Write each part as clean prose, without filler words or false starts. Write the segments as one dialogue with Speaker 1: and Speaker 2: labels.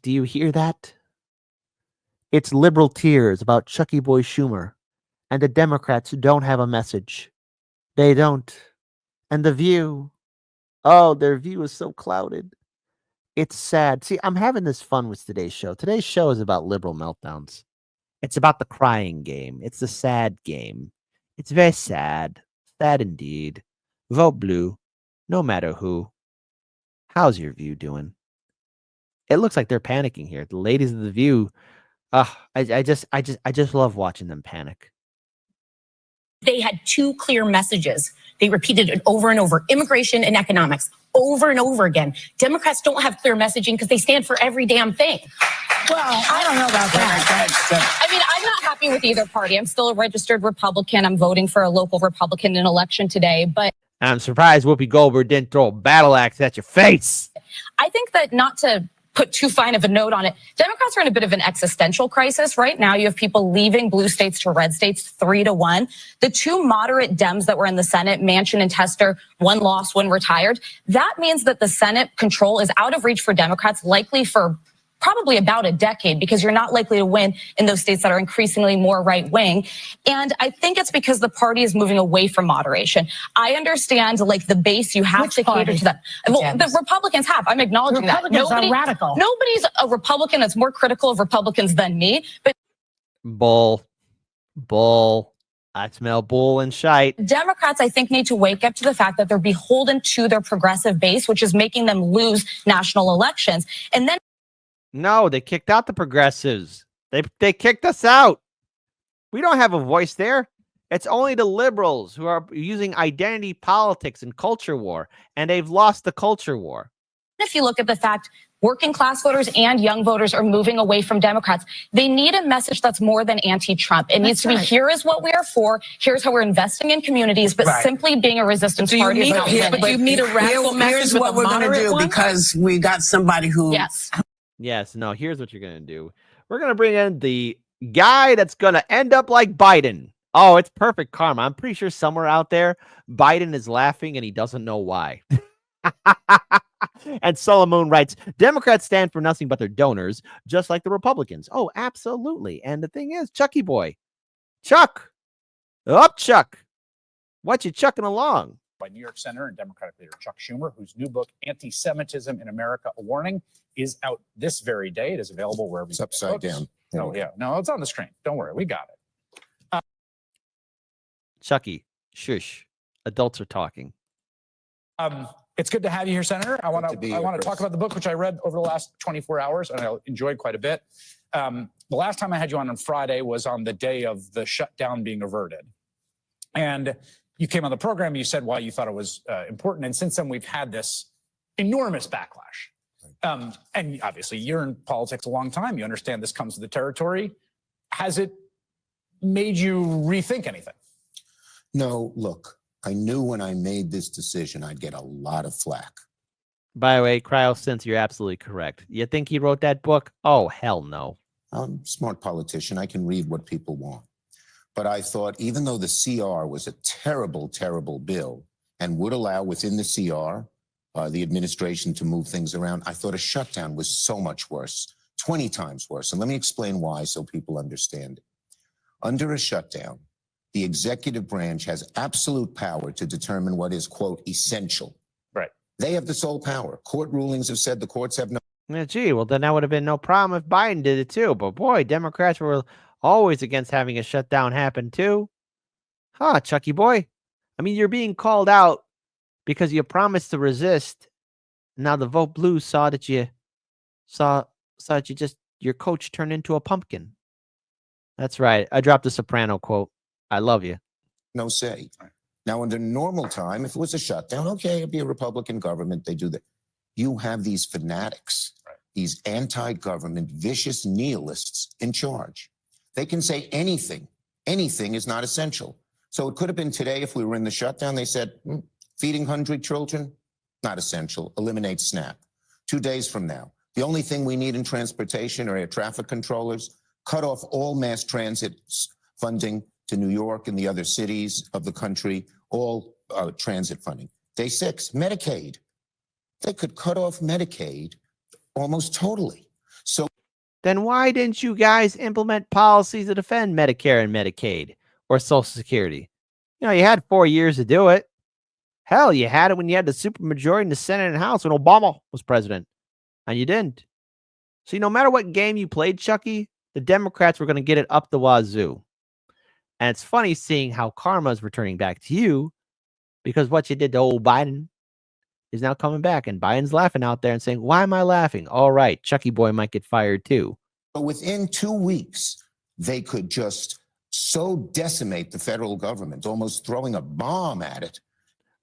Speaker 1: Do you hear that? It's liberal tears about Chucky Boy Schumer, and the Democrats don't have a message. They don't. And the View, oh, their view is so clouded. It's sad. See, I'm having this fun with today's show. Today's show is about liberal meltdowns. It's about the crying game. It's the sad game. It's very sad. Sad indeed. Vote blue, no matter who. How's your View doing? It looks like they're panicking here. The ladies of the View, I just love watching them panic.
Speaker 2: They had two clear messages. They repeated it over and over: immigration and economics, over and over again. Democrats don't have clear messaging because they stand for every damn thing.
Speaker 3: Well, I don't know about that.
Speaker 2: I mean, I'm not happy with either party. I'm still a registered Republican. I'm voting for a local Republican in an election today, but
Speaker 1: I'm surprised Whoopi Goldberg didn't throw a battle axe at your face.
Speaker 2: I think that, not to put too fine of a note on it, Democrats are in a bit of an existential crisis. Right now, you have people leaving blue states to red states 3-1. The two moderate Dems that were in the Senate, Manchin and Tester, one lost, one retired. That means that the Senate control is out of reach for Democrats, likely for probably about a decade, because you're not likely to win in those states that are increasingly more right-wing. And I think it's because the party is moving away from moderation. I understand, like, the base, you have to cater to them. Well, the Republicans have. I'm acknowledging that.
Speaker 3: Republicans are radical.
Speaker 2: Nobody's a Republican that's more critical of Republicans than me. But
Speaker 1: Bull. I smell bull and shite.
Speaker 2: Democrats, I think, need to wake up to the fact that they're beholden to their progressive base, which is making them lose national elections. And then
Speaker 1: No, they kicked out the progressives. They kicked us out. We don't have a voice there. It's only the liberals who are using identity politics and culture war, and they've lost the culture war.
Speaker 2: if you look at the fact working class voters and young voters are moving away from Democrats, they need a message that's more than anti-Trump. It needs to be, here is what we are for, here's how we're investing in communities, but simply being a resistance party is not
Speaker 3: but you need a radical message. Here's what we're going to do, because we got somebody who...
Speaker 1: Yes, no, here's what you're going to do. We're going to bring in the guy that's going to end up like Biden. Oh, it's perfect karma. I'm pretty sure somewhere out there, Biden is laughing and he doesn't know why. And Solomon writes, Democrats stand for nothing but their donors, just like the Republicans. Oh, absolutely. And the thing is, Chucky boy, Chuck, up Chuck, what you chucking along?
Speaker 4: By New York Senator and Democratic leader Chuck Schumer, whose new book, Anti-Semitism in America, A Warning, is out this very day. It is available wherever
Speaker 5: it's upside down.
Speaker 4: Oh, yeah. No, it's on the screen. Don't worry. We got it.
Speaker 1: Chucky, shush. Adults are talking.
Speaker 4: It's good to have you here, Senator. I want to talk about the book, which I read over the last 24 hours, and I enjoyed quite a bit. The last time I had you on Friday was on the day of the shutdown being averted. And you came on the program, you said why you thought it was important. And since then, we've had this enormous backlash. And obviously, you're in politics a long time. You understand this comes with the territory. Has it made you rethink anything?
Speaker 5: No, look. I knew when I made this decision, I'd get a lot of flack.
Speaker 1: By the way, CryoSense, you're absolutely correct. You think he wrote that book? Oh, hell no.
Speaker 5: I'm a smart politician. I can read what people want. But I thought, even though the CR was a terrible, terrible bill and would allow within the CR the administration to move things around, I thought a shutdown was so much worse, 20 times worse. And let me explain why so people understand it. Under a shutdown, the executive branch has absolute power to determine what is, quote, essential.
Speaker 4: Right.
Speaker 5: They have the sole power. Court rulings have said the courts have no...
Speaker 1: Yeah, gee, well, then that would have been no problem if Biden did it too. But boy, Democrats were always against having a shutdown happen too. Huh, Chucky boy? I mean, you're being called out because you promised to resist. Now the vote blue saw that you just, your coach turned into a pumpkin. That's right. I dropped the Soprano quote. I love you.
Speaker 5: No say. Now, under normal time, if it was a shutdown, okay, it'd be a Republican government. They do that. You have these fanatics, these anti-government, vicious nihilists in charge. They can say anything. Anything is not essential. So it could have been today if we were in the shutdown. They said, feeding hungry children, not essential. Eliminate SNAP. 2 days from now, the only thing we need in transportation are air traffic controllers. Cut off all mass transit funding to New York and the other cities of the country, all transit funding. Day 6, Medicaid. They could cut off Medicaid almost totally. So
Speaker 1: Then why didn't you guys implement policies to defend Medicare and Medicaid or Social Security? You had 4 years to do it. Hell, you had it when you had the supermajority in the Senate and House when Obama was president, and you didn't. See, no matter what game you played, Chucky, the Democrats were going to get it up the wazoo. And it's funny seeing how karma is returning back to you, because what you did to old Biden is now coming back, and Biden's laughing out there and saying, "Why am I laughing? All right, Chucky boy might get fired too."
Speaker 5: within 2 weeks, they could just so decimate the federal government, almost throwing a bomb at it.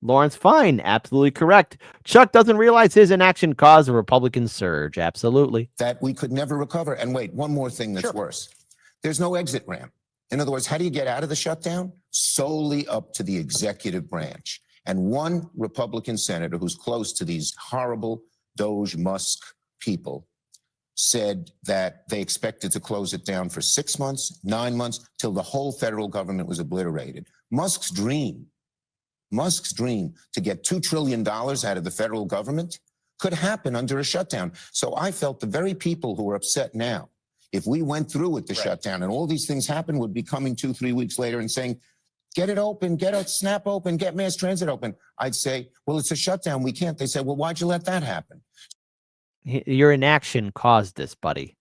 Speaker 1: Lawrence Fine, absolutely correct. Chuck doesn't realize his inaction caused a Republican surge. Absolutely.
Speaker 5: That we could never recover. And wait, one more thing that's worse. There's no exit ramp. In other words, how do you get out of the shutdown? Solely up to the executive branch. And one Republican senator who's close to these horrible Doge Musk people said that they expected to close it down for 6 months, 9 months, till the whole federal government was obliterated. Musk's dream to get $2 trillion out of the federal government could happen under a shutdown. So I felt the very people who are upset now, if we went through with the shutdown and all these things happened, would be coming 2-3 weeks later and saying, get it open, get it SNAP open, get mass transit open. I'd say, well, it's a shutdown. We can't. They say, well, why'd you let that happen?
Speaker 1: Your inaction caused this, buddy.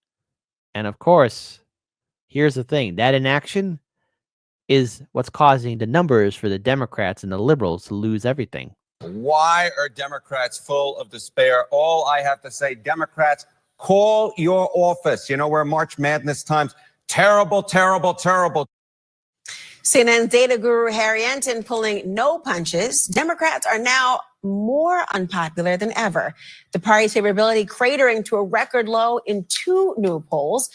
Speaker 1: And of course, here's the thing. That inaction is what's causing the numbers for the Democrats and the liberals to lose everything.
Speaker 6: Why are Democrats full of despair? All I have to say, Democrats, call your office. We're March Madness times. Terrible, terrible, terrible.
Speaker 3: CNN's data guru Harry Enton pulling no punches. Democrats are now more unpopular than ever. The party's favorability cratering to a record low in 2 new polls.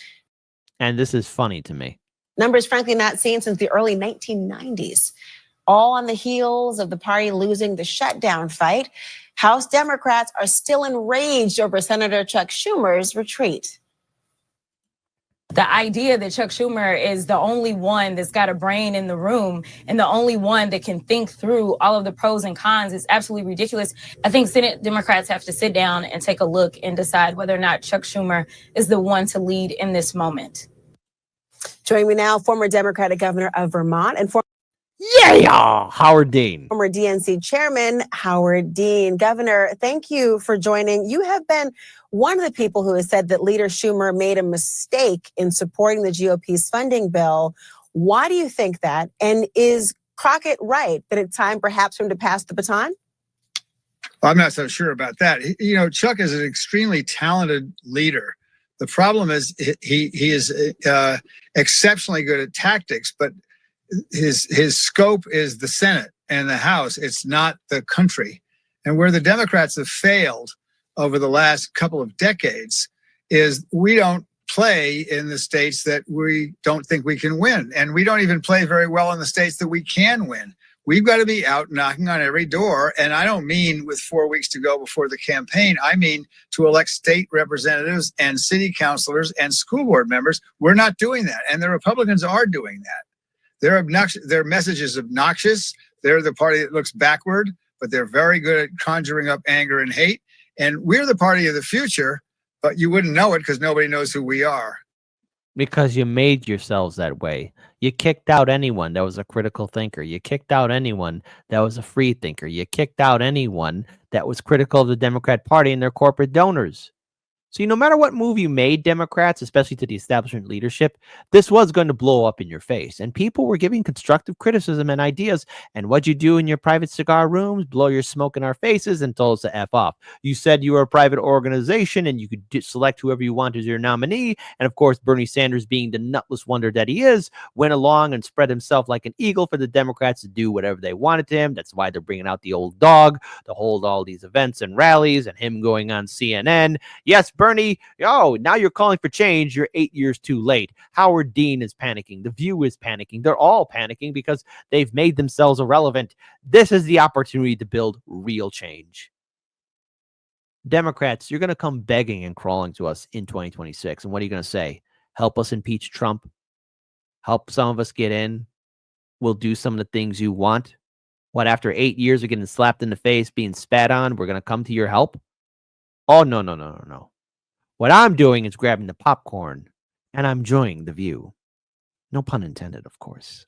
Speaker 1: And this is funny to me.
Speaker 3: Numbers, frankly, not seen since the early 1990s. All on the heels of the party losing the shutdown fight, House Democrats are still enraged over Senator Chuck Schumer's retreat.
Speaker 7: The idea that Chuck Schumer is the only one that's got a brain in the room and the only one that can think through all of the pros and cons is absolutely ridiculous. I think Senate Democrats have to sit down and take a look and decide whether or not Chuck Schumer is the one to lead in this moment.
Speaker 3: Joining me now, former Democratic governor of Vermont and former
Speaker 1: Howard Dean.
Speaker 3: Former DNC chairman, Howard Dean. Governor, thank you for joining. You have been one of the people who has said that Leader Schumer made a mistake in supporting the GOP's funding bill. Why do you think that? And is Crockett right that it's time perhaps for him to pass the baton?
Speaker 8: I'm not so sure about that. Chuck is an extremely talented leader. The problem is he is exceptionally good at tactics, but his scope is the Senate and the House. It's not the country. And where the Democrats have failed over the last couple of decades is we don't play in the states that we don't think we can win. And we don't even play very well in the states that we can win. We've got to be out knocking on every door. And I don't mean with 4 weeks to go before the campaign. I mean to elect state representatives and city councilors and school board members. We're not doing that. And the Republicans are doing that. They're obnoxious. Their message is obnoxious. They're the party that looks backward, but they're very good at conjuring up anger and hate. And we're the party of the future, but you wouldn't know it because nobody knows who we are.
Speaker 1: Because you made yourselves that way. You kicked out anyone that was a critical thinker. You kicked out anyone that was a free thinker. You kicked out anyone that was critical of the Democrat Party and their corporate donors. See, no matter what move you made, Democrats, especially to the establishment leadership, this was going to blow up in your face. And people were giving constructive criticism and ideas. And what'd you do in your private cigar rooms? Blow your smoke in our faces and told us to F off. You said you were a private organization and you could select whoever you want as your nominee. And of course, Bernie Sanders, being the nutless wonder that he is, went along and spread himself like an eagle for the Democrats to do whatever they wanted to him. That's why they're bringing out the old dog to hold all these events and rallies and him going on CNN. Yes, Bernie, now you're calling for change. You're 8 years too late. Howard Dean is panicking. The View is panicking. They're all panicking because they've made themselves irrelevant. This is the opportunity to build real change. Democrats, you're going to come begging and crawling to us in 2026. And what are you going to say? Help us impeach Trump? Help some of us get in? We'll do some of the things you want? What, after 8 years of getting slapped in the face, being spat on, we're going to come to your help? Oh, no. What I'm doing is grabbing the popcorn and I'm enjoying the view. No pun intended, of course.